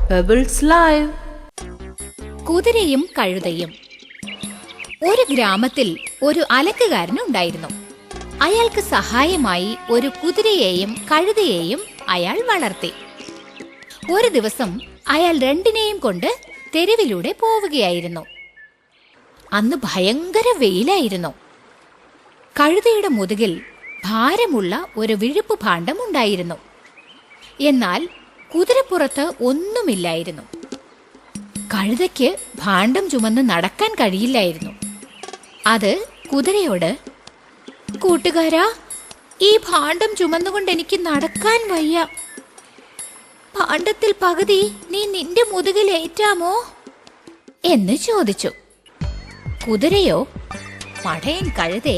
Pebbles live. കുതിരയും കഴുതയും. ഒരു ഗ്രാമത്തിൽ ഒരു അലക്കുകാരനുണ്ടായിരുന്നു. അയാൾക്ക് സഹായമായി ഒരു കുതിരയെയും കഴുതയെയും അയാൾ വളർത്തി. ഒരു ദിവസം അയാൾ രണ്ടിനെയും കൊണ്ട് തെരുവിലൂടെ പോവുകയായിരുന്നു. അന്ന് ഭയങ്കര വെയിലായിരുന്നു. കഴുതയുടെ മുതുകിൽ ഭാരമുള്ള ഒരു വിഴുപ്പ് ഭാണ്ഡം ഉണ്ടായിരുന്നു. എന്നാൽ കുതിരപ്പുറത്ത് ഒന്നുമില്ലായിരുന്നു. കഴുതയ്ക്ക് ഭാണ്ഡം ചുമന്ന് നടക്കാൻ കഴിയില്ലായിരുന്നു. അത് കുതിരയോട്, കൂട്ടുകാരാ, ഈ ഭാണ്ഡം ചുമന്നുകൊണ്ട് എനിക്ക് നടക്കാൻ വയ്യ. ഭാണ്ഡത്തിൽ പകുതി നീ നിന്റെ മുതുകിൽ ഏറ്റാമോ എന്ന് ചോദിച്ചു. കുതിരയോ, മടയൻ കഴുതേ,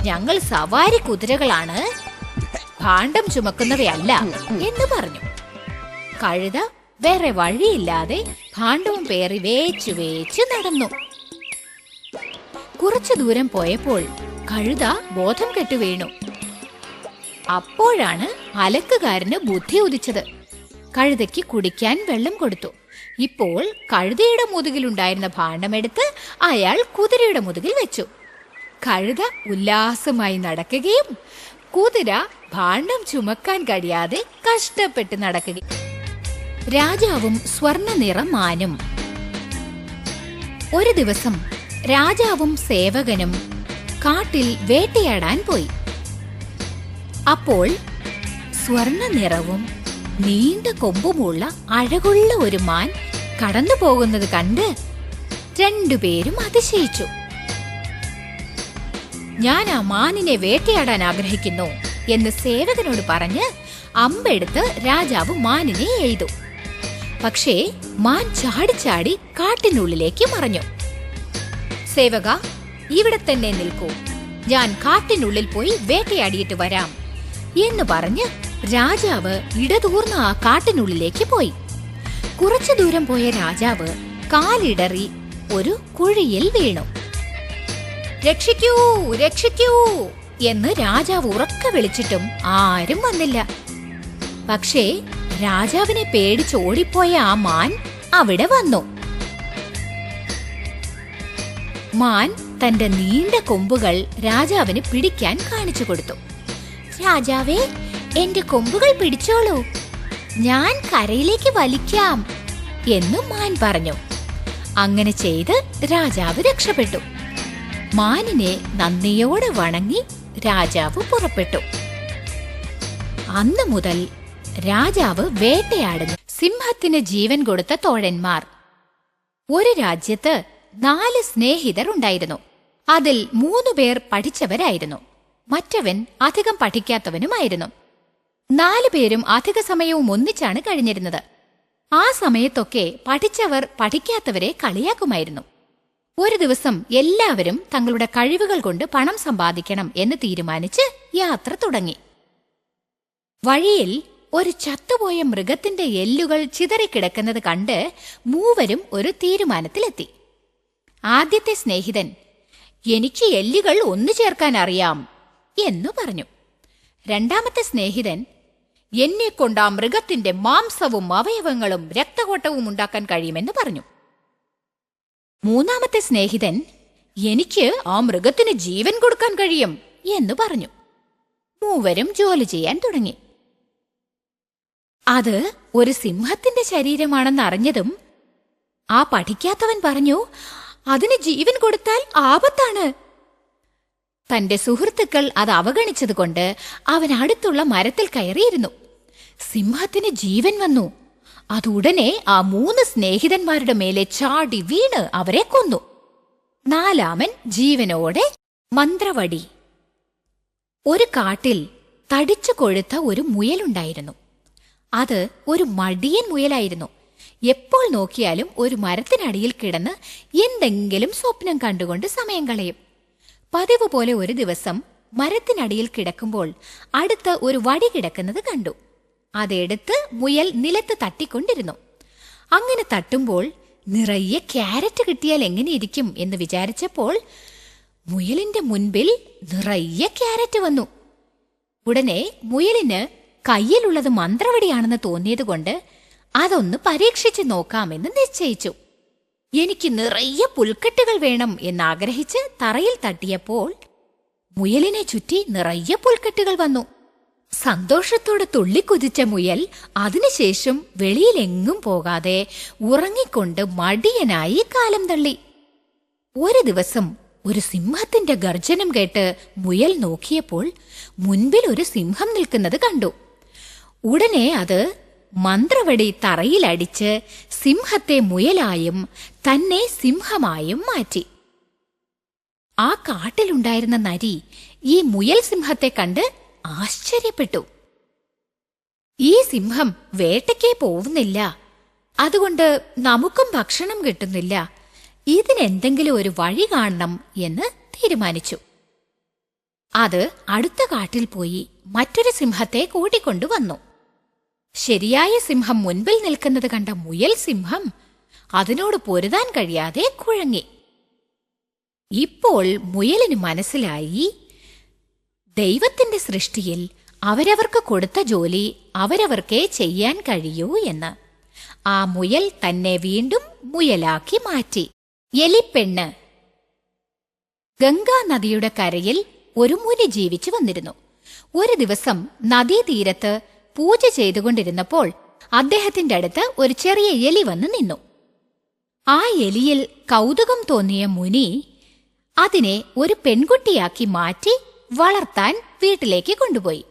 ഞങ്ങൾ സവാരി കുതിരകളാണ്, ഭാണ്ഡം ചുമക്കുന്നവയല്ല എന്ന് പറഞ്ഞു. കഴുത വേറെ വഴിയില്ലാതെ ഭാണ്ഡവും പേറി വേച്ചു വേച്ചു നടന്നു. കുറച്ചു ദൂരം പോയപ്പോൾ കഴുത ബോധം കെട്ടു വീണു. അപ്പോഴാണ് അലക്കുകാരന് ബുദ്ധി ഉദിച്ചത്. കഴുതയ്ക്ക് കുടിക്കാൻ വെള്ളം കൊടുത്തു. ഇപ്പോൾ കഴുതയുടെ മുതുകിലുണ്ടായിരുന്ന ഭാണ്ഡമെടുത്ത് അയാൾ കുതിരയുടെ മുതുകിൽ വെച്ചു. കഴുത ഉല്ലാസമായി നടക്കുകയും കുതിര ഭാണ്ഡം ചുമക്കാൻ കഴിയാതെ കഷ്ടപ്പെട്ട് നടക്കുകയും. രാജാവും സ്വർണ്ണ നിറം മാനും. ഒരു ദിവസം രാജാവും സേവകനും കാട്ടിൽ വേട്ടയാടാൻ പോയി. അപ്പോൾ സ്വർണ്ണ നിറവും നീണ്ട കൊമ്പുമുള്ള അഴകുള്ള ഒരു മാൻ കടന്നു പോകുന്നത് കണ്ട് രണ്ടുപേരും അതിശയിച്ചു. ഞാൻ ആ മാനിനെ വേട്ടയാടാൻ ആഗ്രഹിക്കുന്നു എന്ന് സേവകനോട് പറഞ്ഞ് അമ്പെടുത്ത് രാജാവ് മാനിനെ എയ്തു. പക്ഷേ മാൻ ചാടി കാട്ടിനുള്ളിലേക്ക് മറഞ്ഞു. സേവക, ഇവിടെ തന്നെ നിൽക്കൂ, ഞാൻ കാട്ടിനുള്ളിൽ പോയി വേട്ടയാടിയിട്ട് വരാം എന്ന് പറഞ്ഞ് രാജാവ് ഇടതൂർന്ന ആ കാട്ടിനുള്ളിലേക്ക് പോയി. കുറച്ചു ദൂരം പോയ രാജാവ് കാലിടറി ഒരു കുഴിയിൽ വീണു. രക്ഷിക്കൂ, രക്ഷിക്കൂ എന്ന് രാജാവ് ഉറക്കെ വിളിച്ചിട്ടും ആരും വന്നില്ല. പക്ഷേ രാജാവിനെ പേടിച്ച് ഓടിപ്പോയ ആ മാൻ അവിടെ വന്നു. മാൻ തന്റെ നീണ്ട കൊമ്പുകൾ രാജാവിന് പിടിക്കാൻ കാണിച്ചു കൊടുത്തു. രാജാവേ, എന്റെ കൊമ്പുകൾ പിടിച്ചോളൂ, ഞാൻ കരയിലേക്ക് വലിക്കാം എന്ന് മാൻ പറഞ്ഞു. അങ്ങനെ ചെയ്ത് രാജാവ് രക്ഷപ്പെട്ടു. മാനിനെ നന്ദിയോടെ വണങ്ങി രാജാവ് പുറപ്പെട്ടു. അന്നു മുതൽ രാജാവ് വേട്ടയാടുന്നു. സിംഹത്തിന് ജീവൻ കൊടുത്ത തോഴന്മാർ. ഒരു രാജ്യത്ത് 4 സ്നേഹിതർ ഉണ്ടായിരുന്നു. അതിൽ 3 പേർ പഠിച്ചവരായിരുന്നു. മറ്റവൻ അധികം പഠിക്കാത്തവനുമായിരുന്നു. 4 പേരും അധിക സമയവും ഒന്നിച്ചാണ് കഴിഞ്ഞിരുന്നത്. ആ സമയത്തൊക്കെ പഠിച്ചവർ പഠിക്കാത്തവരെ കളിയാക്കുമായിരുന്നു. ഒരു ദിവസം എല്ലാവരും തങ്ങളുടെ കഴിവുകൾ കൊണ്ട് പണം സമ്പാദിക്കണം എന്ന് തീരുമാനിച്ച് യാത്ര തുടങ്ങി. വഴിയിൽ ഒരു ചത്തുപോയ മൃഗത്തിന്റെ എല്ലുകൾ ചിതറിക്കിടക്കുന്നത് കണ്ട് മൂവരും ഒരു തീരുമാനത്തിലെത്തി. ആദ്യത്തെ സ്നേഹിതൻ, എനിക്ക് എല്ലുകൾ ഒന്നു ചേർക്കാൻ അറിയാം എന്നു പറഞ്ഞു. രണ്ടാമത്തെ സ്നേഹിതൻ, എന്നെക്കൊണ്ട് ആ മൃഗത്തിന്റെ മാംസവും അവയവങ്ങളും രക്തകോട്ടവും ഉണ്ടാക്കാൻ കഴിയുമെന്ന് പറഞ്ഞു. മൂന്നാമത്തെ സ്നേഹിതൻ, എനിക്ക് ആ മൃഗത്തിന് ജീവൻ കൊടുക്കാൻ കഴിയും എന്ന് പറഞ്ഞു. മൂവരും ജോലി ചെയ്യാൻ തുടങ്ങി. അത് ഒരു സിംഹത്തിന്റെ ശരീരമാണെന്ന് അറിഞ്ഞതും ആ പഠിക്കാത്തവൻ പറഞ്ഞു, അതിന് ജീവൻ കൊടുത്താൽ ആപത്താണ്. തന്റെ സുഹൃത്തുക്കൾ അത് അവഗണിച്ചതുകൊണ്ട് അവൻ അടുത്തുള്ള മരത്തിൽ കയറിയിരുന്നു. സിംഹത്തിന് ജീവൻ വന്നു. അതുടനെ ആ 3 സ്നേഹിതന്മാരുടെ മേലെ ചാടി വീണ് അവരെ കൊന്നു. 4ാമൻ ജീവനോടെ മന്ത്രവടി. ഒരു കാട്ടിൽ തടിച്ചു കൊഴുത്ത ഒരു മുയലുണ്ടായിരുന്നു. അത് ഒരു മടിയൻ മുയലായിരുന്നു. എപ്പോൾ നോക്കിയാലും ഒരു മരത്തിനടിയിൽ കിടന്ന് എന്തെങ്കിലും സ്വപ്നം കണ്ടുകൊണ്ട് സമയം കളയും. പതിവ് പോലെ ഒരു ദിവസം മരത്തിനടിയിൽ കിടക്കുമ്പോൾ അടുത്ത് ഒരു വടി കിടക്കുന്നത് കണ്ടു. അതെടുത്ത് മുയൽ നിലത്ത് തട്ടിക്കൊണ്ടിരുന്നു. അങ്ങനെ തട്ടുമ്പോൾ നിറയെ ക്യാരറ്റ് കിട്ടിയാൽ എങ്ങനെയിരിക്കും എന്ന് വിചാരിച്ചപ്പോൾ മുയലിന്റെ മുൻപിൽ നിറയെ ക്യാരറ്റ് വന്നു. ഉടനെ മുയലിന് കയ്യിലുള്ളത് മന്ത്രവടിയാണെന്ന് തോന്നിയതുകൊണ്ട് അതൊന്ന് പരീക്ഷിച്ചു നോക്കാമെന്ന് നിശ്ചയിച്ചു. എനിക്ക് നിറയെ പുൽക്കെട്ടുകൾ വേണം എന്നാഗ്രഹിച്ച് തറയിൽ തട്ടിയപ്പോൾ മുയലിനെ ചുറ്റി നിറയെ പുൽക്കെട്ടുകൾ വന്നു. സന്തോഷത്തോടെ തുള്ളിക്കുതിച്ച മുയൽ അതിനുശേഷം വെളിയിലെങ്ങും പോകാതെ ഉറങ്ങിക്കൊണ്ട് മടിയനായി കാലം തള്ളി. ഒരു ദിവസം ഒരു സിംഹത്തിന്റെ ഗർജനം കേട്ട് മുയൽ നോക്കിയപ്പോൾ മുൻപിൽ ഒരു സിംഹം നിൽക്കുന്നത് കണ്ടു. ഉടനെ അത് മന്ത്രവടി തറയിലടിച്ച് സിംഹത്തെ മുയലായും തന്നെ സിംഹമായും മാറ്റി. ആ കാട്ടിലുണ്ടായിരുന്ന നരി ഈ മുയൽ സിംഹത്തെ കണ്ട് ആശ്ചര്യപ്പെട്ടു. ഈ സിംഹം വേട്ടയ്ക്കേ പോവുന്നില്ല, അതുകൊണ്ട് നമുക്കും ഭക്ഷണം കിട്ടുന്നില്ല, ഇതിനെന്തെങ്കിലും ഒരു വഴി കാണണം എന്ന് തീരുമാനിച്ചു. അത് അടുത്ത കാട്ടിൽ പോയി മറ്റൊരു സിംഹത്തെ കൂട്ടിക്കൊണ്ടുവന്നു. ശരിയായ സിംഹം മുൻപിൽ നിൽക്കുന്നത് കണ്ട മുയൽ സിംഹം അതിനോട് പൊരുതാൻ കഴിയാതെ കുഴങ്ങി. ഇപ്പോൾ മുയലിന് മനസ്സിലായി, ദൈവത്തിന്റെ സൃഷ്ടിയിൽ അവരവർക്ക് കൊടുത്ത ജോലി അവരവർക്കേ ചെയ്യാൻ കഴിയൂ എന്ന്. ആ മുയൽ തന്നെ വീണ്ടും മുയലാക്കി മാറ്റി. എലിപ്പെണ്ണ്. ഗംഗാ നദിയുടെ കരയിൽ ഒരു മുനി ജീവിച്ചു വന്നിരുന്നു. ഒരു ദിവസം നദീതീരത്ത് പൂജ ചെയ്തുകൊണ്ടിരുന്നപ്പോൾ അദ്ദേഹത്തിന്റെ അടുത്ത് ഒരു ചെറിയ എലി വന്ന് നിന്നു. ആ എലിയിൽ കൗതുകം തോന്നിയ മുനി അതിനെ ഒരു പെൺകുട്ടിയാക്കി മാറ്റി വളർത്താൻ വീട്ടിലേക്ക് കൊണ്ടുപോയി.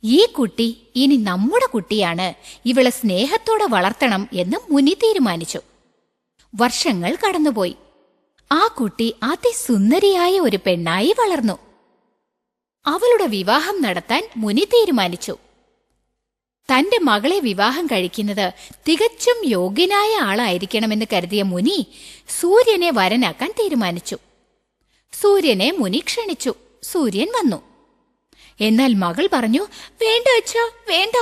ഈ കുട്ടി ഇനി നമ്മുടെ കുട്ടിയാണ്, ഇവളെ സ്നേഹത്തോടെ വളർത്തണം എന്ന് മുനി തീരുമാനിച്ചു. വർഷങ്ങൾ കടന്നുപോയി. ആ കുട്ടി അതിസുന്ദരിയായ ഒരു പെണ്ണായി വളർന്നു. അവളുടെ വിവാഹം നടത്താൻ മുനി തീരുമാനിച്ചു. തന്റെ മകളെ വിവാഹം കഴിക്കുന്നത് തികച്ചും യോഗ്യനായ ആളായിരിക്കണമെന്ന് കരുതിയ മുനി സൂര്യനെ വരനാക്കാൻ തീരുമാനിച്ചു. സൂര്യനെ മുനി ക്ഷണിച്ചു. സൂര്യൻ വന്നു. എന്നാൽ മകൾ പറഞ്ഞു, വേണ്ട അച്ഛാ, വേണ്ട,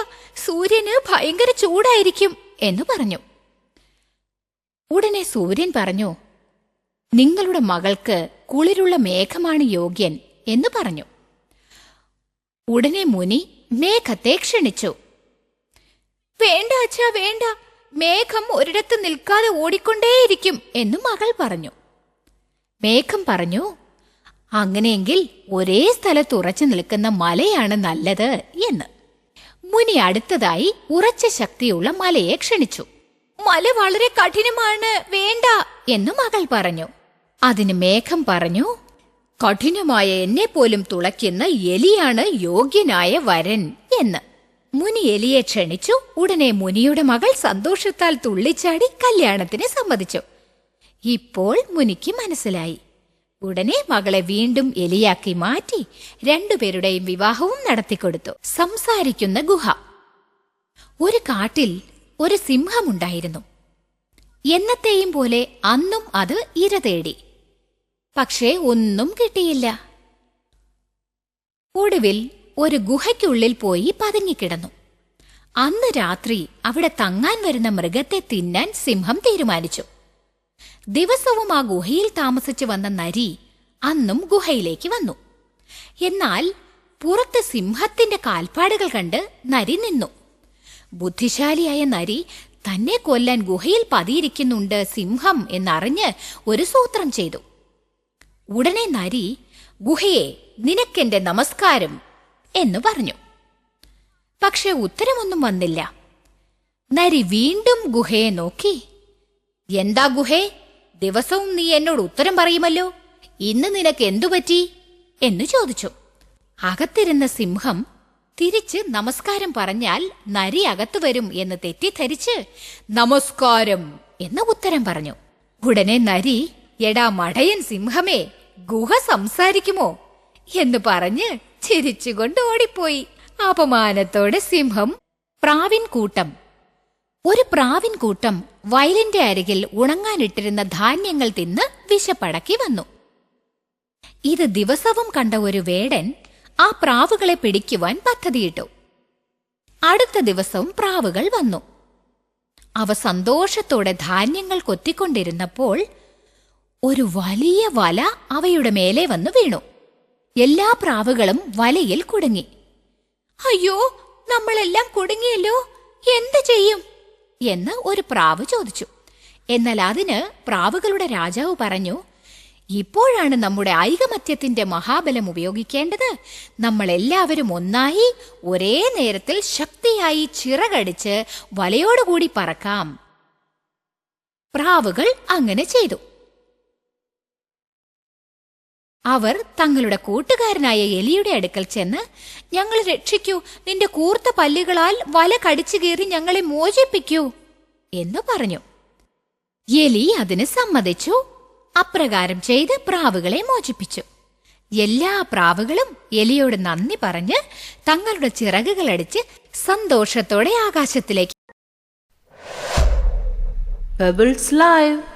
സൂര്യന് ഭയങ്കര ചൂടായിരിക്കും എന്ന് പറഞ്ഞു. ഉടനെ സൂര്യൻ പറഞ്ഞു, നിങ്ങളുടെ മകൾക്ക് കുളിരുള്ള മേഘമാണ് യോഗ്യൻ എന്ന് പറഞ്ഞു. ഉടനെ മുനി മേഘത്തെ ക്ഷണിച്ചു. വേണ്ട അച്ഛാ, വേണ്ട, മേഘം ഒരിടത്ത് നിൽക്കാതെ ഓടിക്കൊണ്ടേയിരിക്കും എന്ന് മകൾ പറഞ്ഞു. മേഘം പറഞ്ഞു, അങ്ങനെയെങ്കിൽ ഒരേ സ്ഥലത്ത് ഉറച്ചു നിൽക്കുന്ന മലയാണ് നല്ലത് എന്ന്. മുനി അടുത്തതായി ഉറച്ച ശക്തിയുള്ള മലയെ ക്ഷണിച്ചു. മല വളരെ കഠിനമാണ്, വേണ്ട എന്ന് മകൾ പറഞ്ഞു. അതിന് മേഘം പറഞ്ഞു, കഠിനമായ എന്നെ പോലും തുളയ്ക്കുന്ന എലിയാണ് യോഗ്യനായ വരൻ എന്ന്. മുനി എലിയെ ക്ഷണിച്ചു. ഉടനെ മുനിയുടെ മകൾ സന്തോഷത്താൽ തുള്ളിച്ചാടി കല്യാണത്തിന് സമ്മതിച്ചു. ഇപ്പോൾ മുനിക്ക് മനസ്സിലായി. ഉടനെ മകളെ വീണ്ടും എലിയാക്കി മാറ്റി രണ്ടുപേരുടെയും വിവാഹവും നടത്തിക്കൊടുത്തു. സംസാരിക്കുന്ന ഗുഹ. ഒരു കാട്ടിൽ ഒരു സിംഹമുണ്ടായിരുന്നു. എന്നത്തെയും പോലെ അന്നും അത് ഇര തേടി. പക്ഷേ ഒന്നും കിട്ടിയില്ല. ഒടുവിൽ ഒരു ഗുഹയ്ക്കുള്ളിൽ പോയി പതുങ്ങിക്കിടന്നു. അന്ന് രാത്രി അവിടെ തങ്ങാൻ വരുന്ന മൃഗത്തെ തിന്നാൻ സിംഹം തീരുമാനിച്ചു. ദിവസവും ആ ഗുഹയിൽ താമസിച്ചു വന്ന നരി അന്നും ഗുഹയിലേക്ക് വന്നു. എന്നാൽ പുറത്ത് സിംഹത്തിന്റെ കാൽപ്പാടുകൾ കണ്ട് നരി നിന്നു. ബുദ്ധിശാലിയായ നരി തന്നെ കൊല്ലാൻ ഗുഹയിൽ പതിയിരിക്കുന്നുണ്ട് സിംഹം എന്നറിഞ്ഞ് ഒരു സൂത്രം ചെയ്തു. ഉടനെ നരി, ഗുഹയെ, നിനക്കെന്റെ നമസ്കാരം എന്നു പറഞ്ഞു. പക്ഷെ ഉത്തരമൊന്നും വന്നില്ല. നരി വീണ്ടും ഗുഹയെ നോക്കി. എന്താ ഗുഹേ, ദിവസവും നീ എന്നോട് ഉത്തരം പറയുമല്ലോ, ഇന്ന് നിനക്ക് എന്തുപറ്റി എന്നു ചോദിച്ചു. അകത്തിരുന്ന സിംഹം തിരിച്ച് നമസ്കാരം പറഞ്ഞാൽ നരി അകത്തു വരും എന്ന് തെറ്റിദ്ധരിച്ച് നമസ്കാരം എന്ന് ഉത്തരം പറഞ്ഞു. ഉടനെ നരി, എടാ മടയൻ സിംഹമേ, ഗുഹ സംസാരിക്കുമോ എന്ന് പറഞ്ഞ് ചിരിച്ചുകൊണ്ട് ഓടിപ്പോയി. അപമാനത്തോടെ സിംഹം. പ്രാവിൻ കൂട്ടം. ഒരു പ്രാവിൻ കൂട്ടം വയലിന്റെ അരികിൽ ഉണങ്ങാനിട്ടിരുന്ന ധാന്യങ്ങൾ തിന്ന് വിശപ്പടക്കി വന്നു. ഇത് ദിവസവും കണ്ട ഒരു വേടൻ ആ പ്രാവുകളെ പിടിക്കുവാൻ പദ്ധതിയിട്ടു. അടുത്ത ദിവസവും പ്രാവുകൾ വന്നു. അവ സന്തോഷത്തോടെ ധാന്യങ്ങൾ കൊത്തിക്കൊണ്ടിരുന്നപ്പോൾ ഒരു വലിയ വല അവയുടെ മേലെ വന്നു വീണു. എല്ലാ പ്രാവുകളും വലയിൽ കുടുങ്ങി. അയ്യോ, നമ്മളെല്ലാം കുടുങ്ങിയല്ലോ, എന്ത് ചെയ്യും എന്ന് ഒരു പ്രാവ് ചോദിച്ചു. എന്നാൽ അതിന് പ്രാവുകളുടെ രാജാവ് പറഞ്ഞു, ഇപ്പോഴാണ് നമ്മുടെ ഐകമത്യത്തിന്റെ മഹാബലം ഉപയോഗിക്കേണ്ടത്. നമ്മൾ എല്ലാവരും ഒന്നായി ഒരേ നേരത്തിൽ ശക്തിയായി ചിറകടിച്ച് വലയോടുകൂടി പറക്കാം. പ്രാവുകൾ അങ്ങനെ ചെയ്തു. അവർ തങ്ങളുടെ കൂട്ടുകാരനായ എലിയുടെ അടുക്കൽ ചെന്ന്, ഞങ്ങളെ രക്ഷിക്കൂ, നിന്റെ കൂർത്ത പല്ലുകളാൽ വല കടിച്ചു കീറി ഞങ്ങളെ മോചിപ്പിക്കൂ എന്ന് പറഞ്ഞു. എലി അതിന് സമ്മതിച്ചു. അപ്രകാരം ചെയ്ത് പ്രാവുകളെ മോചിപ്പിച്ചു. എല്ലാ പ്രാവുകളും എലിയോട് നന്ദി പറഞ്ഞ് തങ്ങളുടെ ചിറകുകളടിച്ച് സന്തോഷത്തോടെ ആകാശത്തിലേക്ക്. Pebbles Live